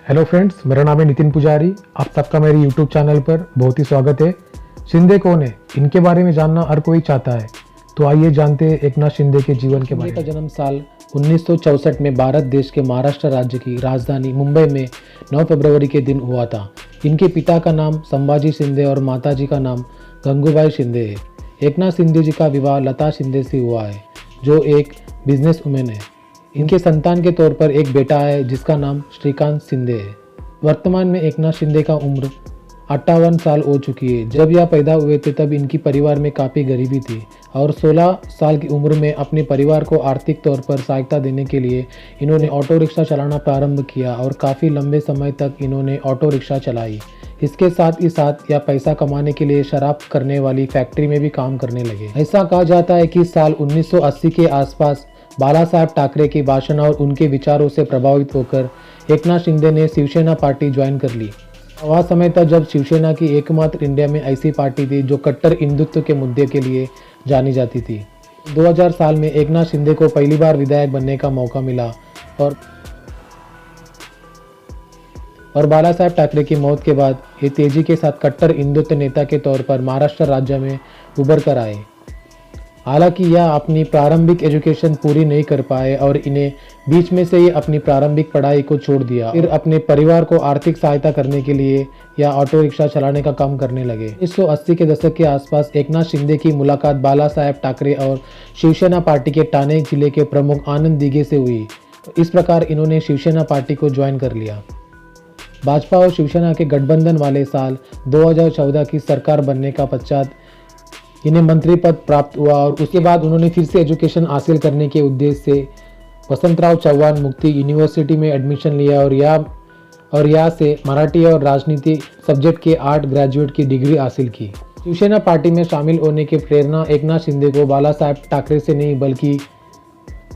Hello friends, मेरा नाम है नितिन पुजारी। आप सबका मेरे यूट्यूब चैनल पर बहुत ही स्वागत है। शिंदे कौन है, इनके बारे में जानना हर कोई चाहता है, तो आइए जानते हैं एकनाथ शिंदे के जीवन के बारे में। शिंदे का जन्म साल 1964 में भारत देश के महाराष्ट्र राज्य की राजधानी मुंबई में 9 फरवरी के दिन हुआ था। इनके पिता का नाम संभाजी शिंदे और माताजी का नाम गंगूबाई शिंदे है। एकनाथ शिंदे जी का विवाह लता शिंदे से हुआ है, जो एक बिजनेस वुमेन है। इनके संतान के तौर पर एक बेटा है जिसका नाम श्रीकांत शिंदे है। वर्तमान में एकनाथ शिंदे का उम्र 58 साल हो चुकी है। जब यह पैदा हुए थे तब इनकी परिवार में काफ़ी गरीबी थी और 16 साल की उम्र में अपने परिवार को आर्थिक तौर पर सहायता देने के लिए इन्होंने ऑटो रिक्शा चलाना प्रारंभ किया और काफ़ी लंबे समय तक इन्होंने ऑटो रिक्शा चलाई। इसके साथ ही साथ यह पैसा कमाने के लिए शराब करने वाली फैक्ट्री में भी काम करने लगे। ऐसा कहा जाता है कि साल 1980 के आसपास बाला साहेब ठाकरे के भाषण और उनके विचारों से प्रभावित होकर एकनाथ शिंदे ने शिवसेना पार्टी ज्वाइन कर ली। वह समय था जब शिवसेना की एकमात्र इंडिया में ऐसी पार्टी थी जो कट्टर हिंदुत्व के मुद्दे के लिए जानी जाती थी। 2000 साल में एकनाथ शिंदे को पहली बार विधायक बनने का मौका मिला और बाला साहेब ठाकरे की मौत के बाद ये तेजी के साथ कट्टर हिंदुत्व नेता के तौर पर महाराष्ट्र राज्य में उभर कर आए। हालांकि यह अपनी प्रारंभिक एजुकेशन पूरी नहीं कर पाए और इन्हें बीच में से ही अपनी प्रारंभिक पढ़ाई को छोड़ दिया। फिर अपने परिवार को आर्थिक सहायता करने के लिए या ऑटो रिक्शा चलाने का काम करने लगे। 1980 के दशक के आसपास एकनाथ शिंदे की मुलाकात बाला साहेब ठाकरे और शिवसेना पार्टी के ठाणे जिले के प्रमुख आनंद दिघे से हुई। इस प्रकार इन्होंने शिवसेना पार्टी को ज्वाइन कर लिया। भाजपा और शिवसेना के गठबंधन वाले साल 2014 की सरकार बनने का पश्चात इन्हें मंत्री पद प्राप्त हुआ और उसके बाद उन्होंने फिर से एजुकेशन हासिल करने के उद्देश्य से वसंतराव चव्हाण मुक्ति यूनिवर्सिटी में एडमिशन लिया और यहाँ से मराठी और राजनीति सब्जेक्ट के 8 ग्रेजुएट की डिग्री हासिल की। शिवसेना पार्टी में शामिल होने की प्रेरणा एकनाथ शिंदे को बाला साहेब ठाकरे से नहीं बल्कि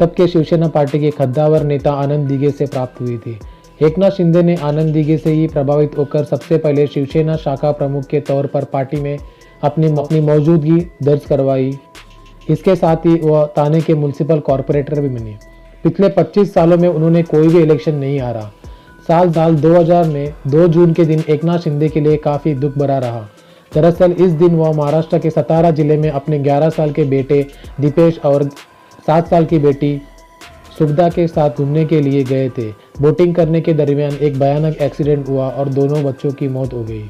तब के शिवसेना पार्टी के कद्दावर नेता आनंद दिघे से प्राप्त हुई थी। एकनाथ शिंदे ने आनंद दिघे से ही प्रभावित होकर सबसे पहले शिवसेना शाखा प्रमुख के तौर पर पार्टी में अपनी मौजूदगी दर्ज करवाई। इसके साथ ही वह ठाणे के म्युनिसिपल कॉरपोरेटर भी बने। पिछले 25 सालों में उन्होंने कोई भी इलेक्शन नहीं हारा। साल 2000 में 2 जून के दिन एकनाथ शिंदे के लिए काफ़ी दुख भरा रहा। दरअसल इस दिन वह महाराष्ट्र के सतारा जिले में अपने 11 साल के बेटे दीपेश और 7 साल की बेटी सुखदा के साथ घूमने के लिए गए थे। बोटिंग करने के दरमियान एक भयानक एक्सीडेंट हुआ और दोनों बच्चों की मौत हो गई।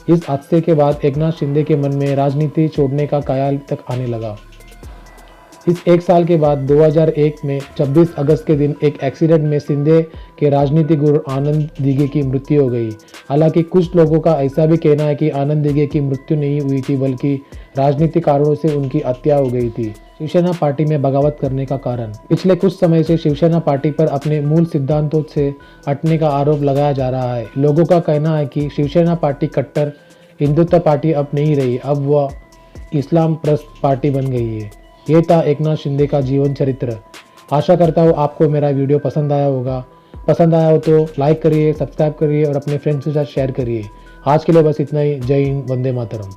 इस हादसे के बाद एकनाथ शिंदे के मन में राजनीति छोड़ने का ख्याल तक आने लगा। इस एक साल के बाद 2001 में 26 अगस्त के दिन एक एक्सीडेंट में शिंदे के राजनीतिक गुरु आनंद दिघे की मृत्यु हो गई। हालांकि कुछ लोगों का ऐसा भी कहना है कि आनंद दिघे की मृत्यु नहीं हुई थी बल्कि राजनीतिक कारणों से उनकी हत्या हो गई थी। शिवसेना पार्टी में बगावत करने का कारण। पिछले कुछ समय से शिवसेना पार्टी पर अपने मूल सिद्धांतों से हटने का आरोप लगाया जा रहा है। लोगों का कहना है कि शिवसेना पार्टी कट्टर हिंदुत्व पार्टी अब नहीं रही, अब वह इस्लाम प्रस्त पार्टी बन गई है। ये था एकनाथ शिंदे का जीवन चरित्र। आशा करता हूँ आपको मेरा वीडियो पसंद आया होगा। पसंद आया हो तो लाइक करिए, सब्सक्राइब करिए और अपने फ्रेंड्स के साथ शेयर करिए। आज के लिए बस इतना ही। जय हिंद, वंदे मातरम।